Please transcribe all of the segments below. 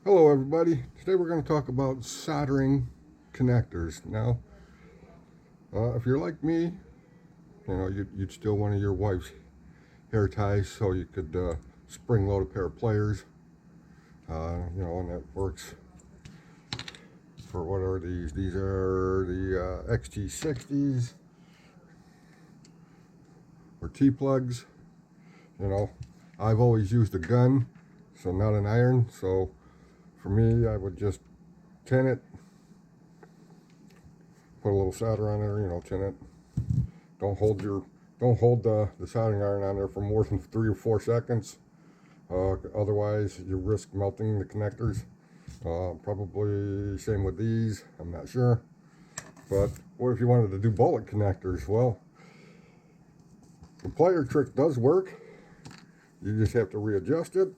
Hello everybody. Today we're going to talk about soldering connectors. Now, if you're like me, you'd steal one of your wife's hair ties so you could spring load a pair of pliers. And that works for what are these? These are the XT60s or T-plugs. I've always used a gun, so not an iron. So for me, I would just tin it, put a little solder on there, tin it. Don't hold the soldering iron on there for more than 3 or 4 seconds. Otherwise, you risk melting the connectors. Probably same with these. I'm not sure. But what if you wanted to do bullet connectors? Well, the plier trick does work. You just have to readjust it.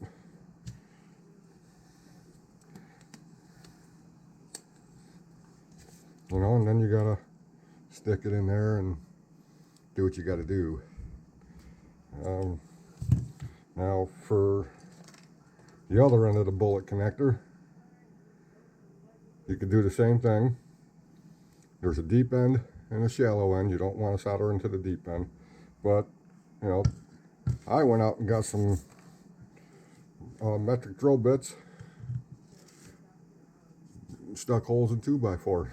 And then you gotta stick it in there and do what you gotta do. Now for the other end of the bullet connector, you can do the same thing. There's a deep end and a shallow end. You don't want to solder into the deep end. But, I went out and got some metric drill bits, stuck holes in 2x4.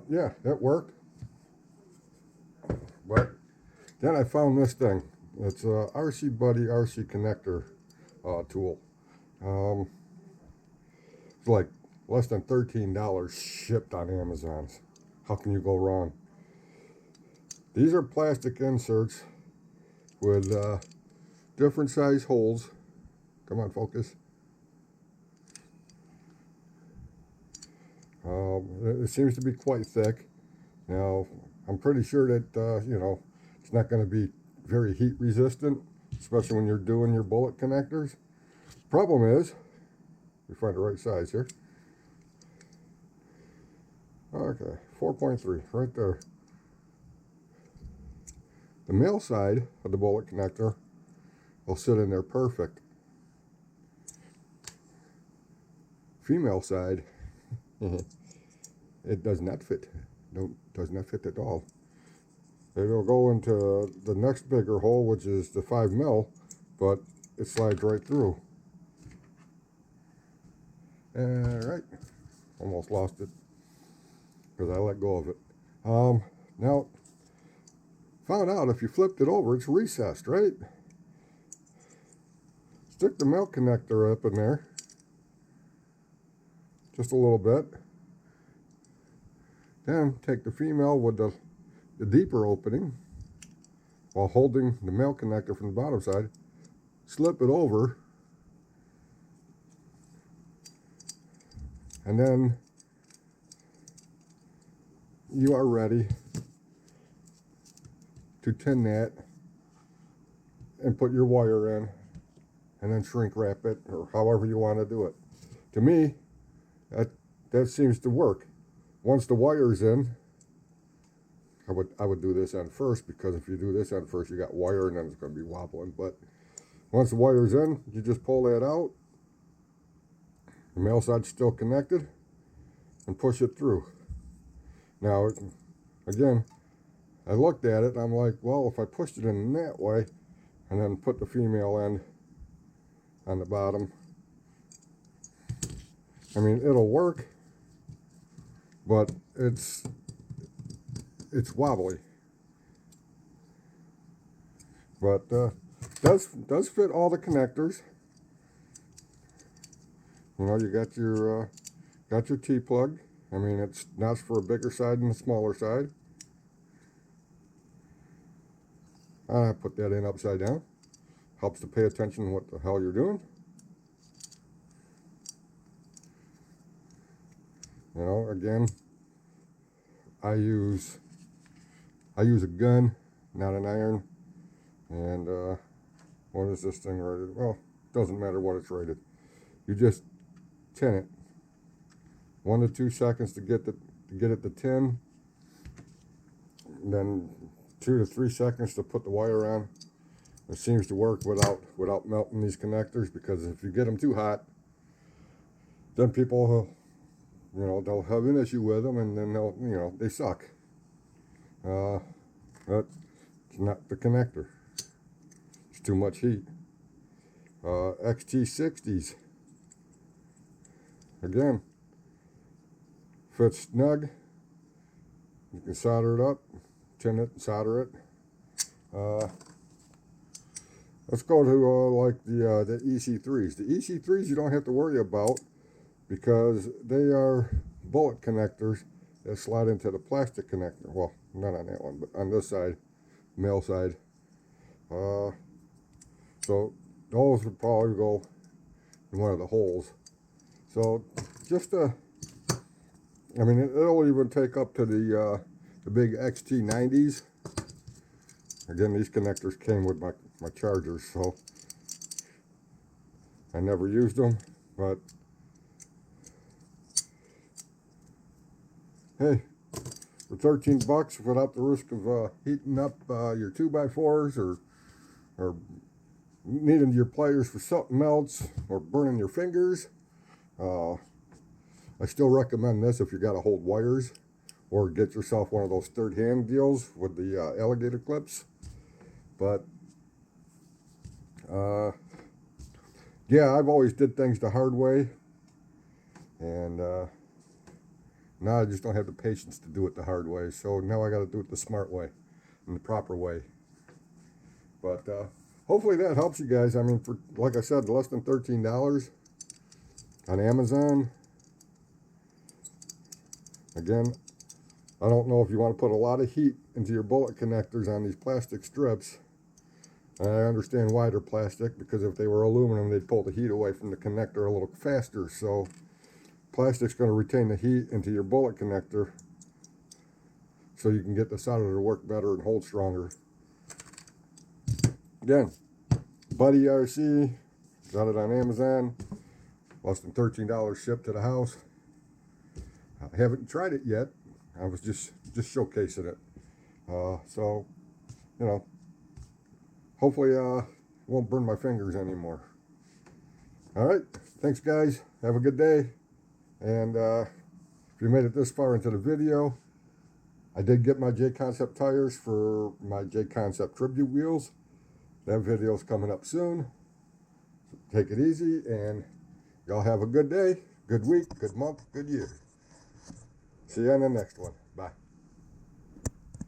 Yeah, that worked. But then I found this thing. It's a RC Buddy RC connector tool. It's like less than $13 shipped on Amazon. How can you go wrong? These are plastic inserts with different size holes. Come on, focus. It seems to be quite thick. Now, I'm pretty sure that, it's not going to be very heat resistant, especially when you're doing your bullet connectors. Problem is, we find the right size here. Okay, 4.3, right there. The male side of the bullet connector will sit in there perfect. Female side, it does not fit. Does not fit at all. It'll go into the next bigger hole, which is the 5 mil, but it slides right through. Alright, almost lost it because I let go of it. Now, found out if you flipped it over, it's recessed, right? Stick the male connector up in there, just a little bit. Then take the female with the deeper opening while holding the male connector from the bottom side, slip it over, and then you are ready to tin that and put your wire in and then shrink wrap it, or however you want to do it. To me, that seems to work. Once the wire's in, I would do this end first, because if you do this end first, you got wire and then it's going to be wobbling. But once the wire's in, you just pull that out. The male side's still connected, and push it through. Now, again, I looked at it and I'm like, well, if I pushed it in that way and then put the female end on the bottom, I mean, it'll work, but it's wobbly. But does fit all the connectors. You got your T-plug. I mean, it's not for a bigger side than a smaller side. I put that in upside down. Helps to pay attention to what the hell you're doing. Again, I use a gun, not an iron. And what is this thing rated? Well, doesn't matter what it's rated. You just tin it. 1 to 2 seconds to get it to tin. And then 2 to 3 seconds to put the wire on. It seems to work without melting these connectors, because if you get them too hot, then people, you know, they'll have an issue with them, and then they'll, you know, they suck. That's not the connector. It's too much heat. XT60s. Again, fits snug. You can solder it up, tin it, and solder it. Let's go to like the EC3s. The EC3s you don't have to worry about because they are bullet connectors that slide into the plastic connector. Well, not on that one, but on this side, male side. So those would probably go in one of the holes. So just I mean, it'll even take up to the big XT90s. Again, these connectors came with my chargers, so I never used them, but hey, for 13 bucks without the risk of heating up your 2x4s or needing your pliers for something else or burning your fingers, I still recommend this if you got to hold wires, or get yourself one of those third hand deals with the alligator clips. But yeah, I've always did things the hard way, and now I just don't have the patience to do it the hard way. So now I got to do it the smart way and the proper way. But hopefully that helps you guys. I mean, for, like I said, less than $13 on Amazon. Again, I don't know if you want to put a lot of heat into your bullet connectors on these plastic strips. I understand why they're plastic, because if they were aluminum, they'd pull the heat away from the connector a little faster. So plastic's going to retain the heat into your bullet connector so you can get the solder to work better and hold stronger. Again, Buddy RC, got it on Amazon, less than $13 shipped to the house. I haven't tried it yet. I was just showcasing it. So, you know, hopefully it won't burn my fingers anymore. All right, thanks guys. Have a good day. And if you made it this far into the video, I did get my J-Concept tires for my J-Concept tribute wheels. That video's coming up soon. So take it easy, and y'all have a good day, good week, good month, good year. See you on the next one.